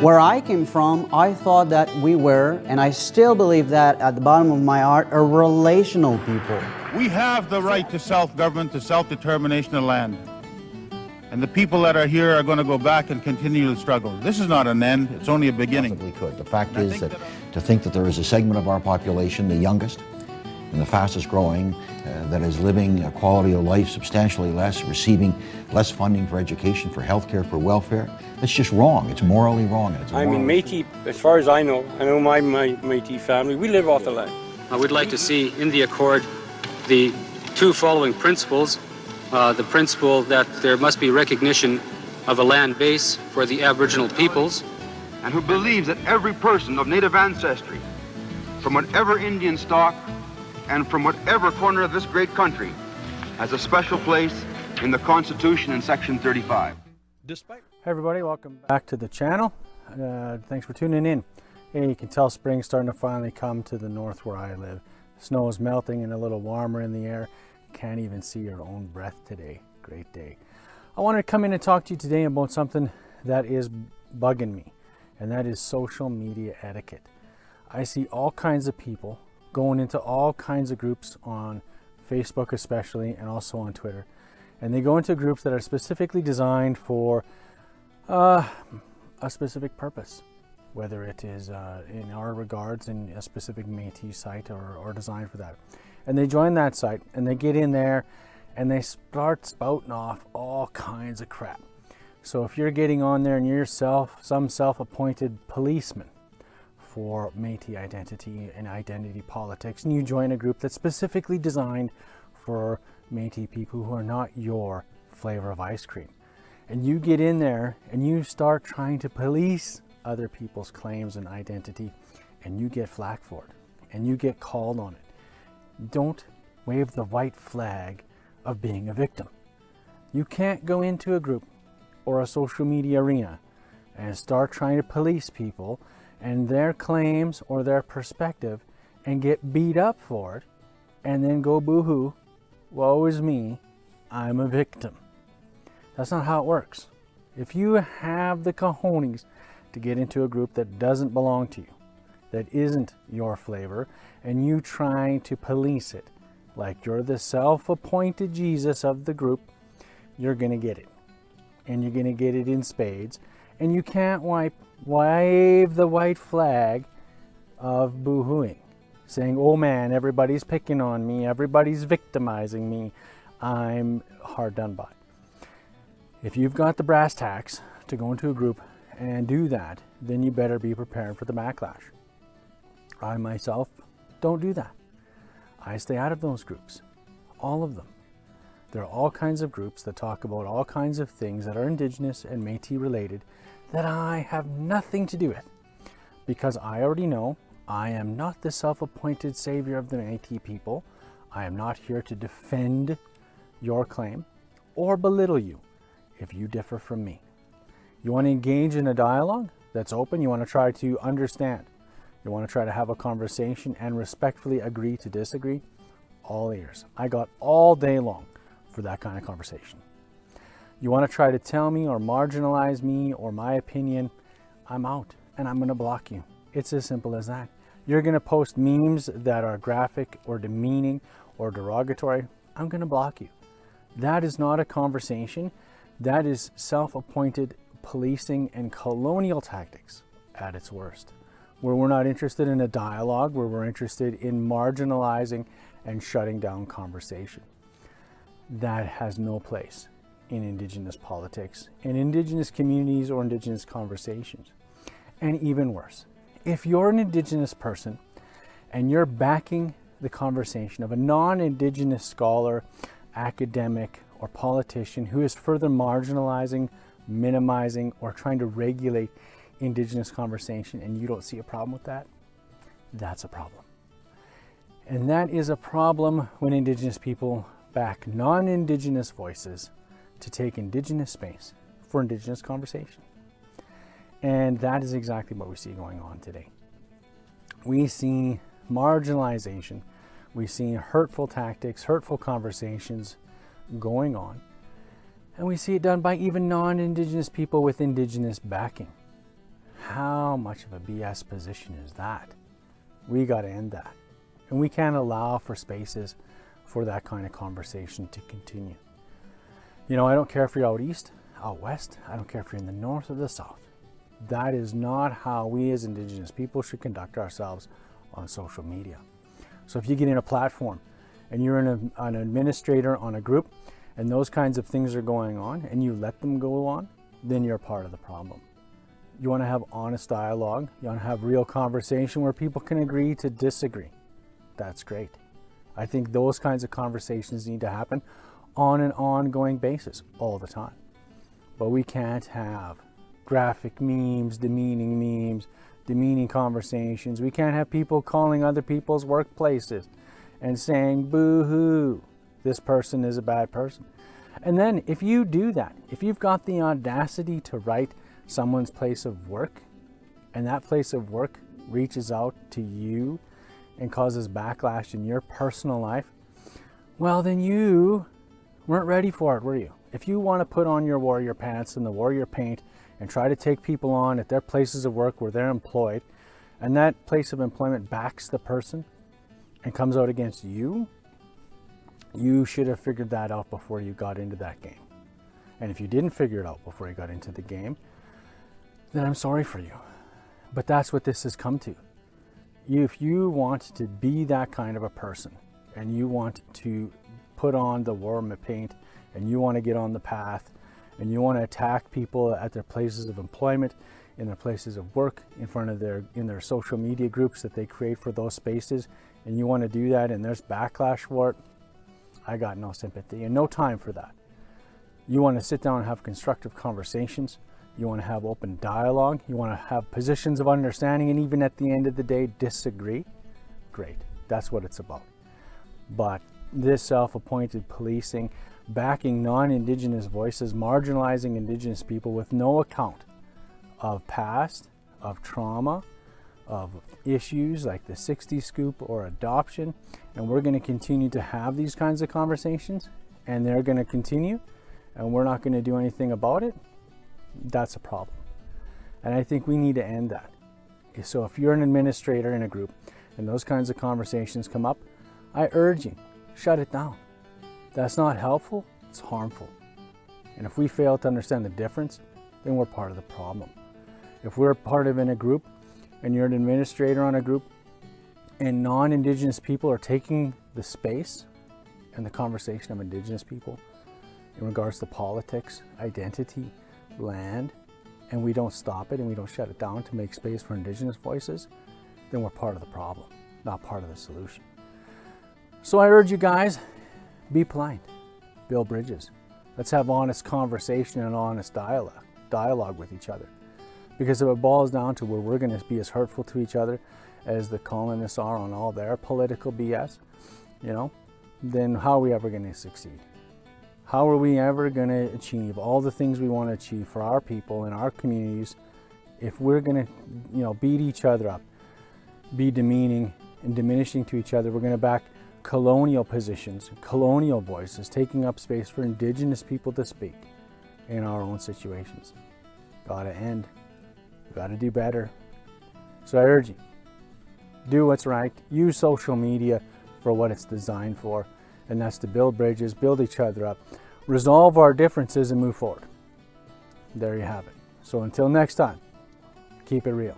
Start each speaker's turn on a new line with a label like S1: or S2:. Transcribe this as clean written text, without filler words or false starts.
S1: Where I came from, I thought that we were, and I still believe that at the bottom of my heart, a relational people.
S2: We have the right to self-government, to self-determination of land. And the people that are here are going to go back and continue the struggle. This is not an end, it's only a beginning.
S3: Possibly could. The fact is that to think that there is a segment of our population, the youngest and the fastest growing, that is living a quality of life substantially less, receiving less funding for education, for healthcare, for welfare, that's just wrong. It's morally wrong. And it's
S4: Métis, as far as I know my Métis family, we live off the land.
S5: I would like to see in the Accord the two following principles. The principle that there must be recognition of a land base for the Aboriginal peoples.
S6: And who believes that every person of Native ancestry, from whatever Indian stock and from whatever corner of this great country, has a special place in the Constitution in Section 35.
S7: Hey everybody, welcome back to the channel. Thanks for tuning in. Hey, you can tell spring's starting to finally come to the north where I live. Snow is melting and a little warmer in the air. Can't even see your own breath today. Great day. I wanted to come in and talk to you today about something that is bugging me, and that is social media etiquette. I see all kinds of people going into all kinds of groups on Facebook especially, and also on Twitter, and they go into groups that are specifically designed for a specific purpose, whether it is in our regards in a specific Métis site or designed for that. And they join that site and they get in there and they start spouting off all kinds of crap. So if you're getting on there and you're some self-appointed policeman for Métis identity and identity politics, and you join a group that's specifically designed for Métis people who are not your flavor of ice cream, and you get in there and you start trying to police other people's claims and identity, and you get flack for it and you get called on it. Don't wave the white flag of being a victim. You can't go into a group or a social media arena and start trying to police people and their claims or their perspective and get beat up for it and then go boo-hoo, woe is me, I'm a victim. That's not how it works. If you have the cojones to get into a group that doesn't belong to you, that isn't your flavor, and you trying to police it like you're the self-appointed Jesus of the group, you're gonna get it, and you're gonna get it in spades, and you can't wave the white flag of boo-hooing, saying, oh man, everybody's picking on me, everybody's victimizing me, I'm hard done by. If you've got the brass tacks to go into a group and do that, then you better be prepared for the backlash. I myself don't do that. I stay out of those groups, all of them. There are all kinds of groups that talk about all kinds of things that are Indigenous and Métis related that I have nothing to do with, because I already know I am not the self-appointed savior of the Métis people. I am not here to defend your claim or belittle you if you differ from me. You want to engage in a dialogue that's open, you want to try to understand, you want to try to have a conversation and respectfully agree to disagree, all ears. I got all day long for that kind of conversation. You want to try to tell me or marginalize me or my opinion, I'm out and I'm going to block you. It's as simple as that. You're going to post memes that are graphic or demeaning or derogatory, I'm going to block you. That is not a conversation. That is self-appointed policing and colonial tactics at its worst, where we're not interested in a dialogue, where we're interested in marginalizing and shutting down conversation. That has no place in Indigenous politics, in Indigenous communities or Indigenous conversations. And even worse, if you're an Indigenous person and you're backing the conversation of a non-Indigenous scholar, academic, or politician who is further marginalizing, minimizing, or trying to regulate Indigenous conversation, and you don't see a problem with that, that's a problem. And that is a problem when Indigenous people back non-Indigenous voices to take Indigenous space for Indigenous conversation. And that is exactly what we see going on today. We see marginalization, we see hurtful tactics, hurtful conversations going on, and we see it done by even non-Indigenous people with Indigenous backing. How much of a BS position is that? We got to end that. And we can't allow for spaces for that kind of conversation to continue. You know, I don't care if you're out east, out west, I don't care if you're in the north or the south. That is not how we as Indigenous people should conduct ourselves on social media. So if you get in a platform and you're an administrator on a group and those kinds of things are going on and you let them go on, then you're part of the problem. You want to have honest dialogue, you want to have real conversation where people can agree to disagree. That's great. I think those kinds of conversations need to happen on an ongoing basis all the time. But we can't have graphic memes, demeaning conversations. We can't have people calling other people's workplaces and saying, boo-hoo, this person is a bad person. And then if you do that, if you've got the audacity to write someone's place of work, and that place of work reaches out to you and causes backlash in your personal life, well, then you weren't ready for it, were you? If you want to put on your warrior pants and the warrior paint and try to take people on at their places of work where they're employed, and that place of employment backs the person and comes out against you, you should have figured that out before you got into that game. And if you didn't figure it out before you got into the game, then I'm sorry for you. But that's what this has come to. If you want to be that kind of a person and you want to put on the warrior paint and you want to get on the path and you want to attack people at their places of employment, in their places of work, in their social media groups that they create for those spaces, and you want to do that and there's backlash for it, I got no sympathy and no time for that. You want to sit down and have constructive conversations. You want to have open dialogue. You want to have positions of understanding, and even at the end of the day, disagree. Great. That's what it's about. But this self-appointed policing, backing non-Indigenous voices, marginalizing Indigenous people with no account of past, of trauma, of issues like the 60 scoop or adoption, and we're going to continue to have these kinds of conversations, and they're going to continue, and we're not going to do anything about it, that's a problem. And I think we need to end that. So if you're an administrator in a group and those kinds of conversations come up, I urge you, shut it down. That's not helpful, it's harmful. And if we fail to understand the difference, then we're part of the problem. If we're part of in a group and you're an administrator on a group and non-Indigenous people are taking the space and the conversation of Indigenous people in regards to politics, identity, land, and we don't stop it and we don't shut it down to make space for Indigenous voices, then we're part of the problem, not part of the solution. So I urge you guys, be polite, build bridges. Let's have honest conversation and honest dialogue with each other. Because if it boils down to where we're going to be as hurtful to each other as the colonists are on all their political BS, then how are we ever going to succeed? How are we ever going to achieve all the things we want to achieve for our people and our communities if we're going to, beat each other up, be demeaning and diminishing to each other? We're going to back colonial positions, colonial voices, taking up space for Indigenous people to speak in our own situations. Gotta end. Gotta do better. So I urge you, do what's right. Use social media for what it's designed for, and that's to build bridges, build each other up, resolve our differences, and move forward. There you have it. So until next time, keep it real.